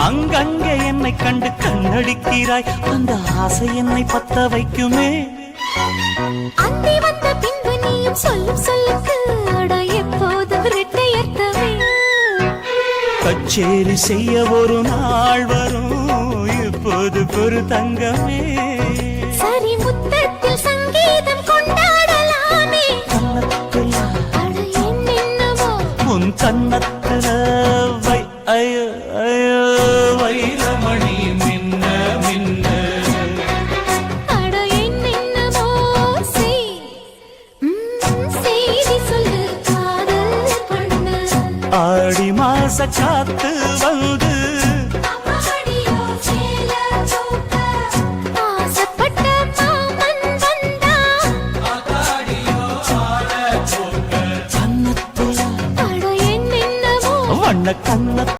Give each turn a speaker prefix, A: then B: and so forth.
A: அங்கங்கே என்னை கண்டு கண்ணடிக்கிறாய், அந்த ஆசை என்னை பத்த வைக்குமே.
B: அந்தி வந்த பின்பு நீயும் சொல்லும் சொல்லுக்கு அட எப்போதும் இரட்டையர்த்தமே.
A: கச்சேரி செய்ய ஒரு நாள் வரும், இப்போது ஒரு தங்கமே.
B: சரி முத்தத்தில் சங்கீதம் கொண்டாடலாமே.
A: கன்னத்துல
B: அட என்னென்னவோ
A: உன் கன்னத்துல வை ஐயோ ஐயோ வைரமணி மின்ன மின்ன.
B: அட என்னென்னவோ செய்தி சொல்லு காதல் பண்ண.
A: ஆடி மாச காத்து வந்து
B: ஆசைப்பட்ட மாமன் வந்தா
A: கன்னத்துல
B: அட என்னென்னவோ
A: வண்ண கன்னத்துல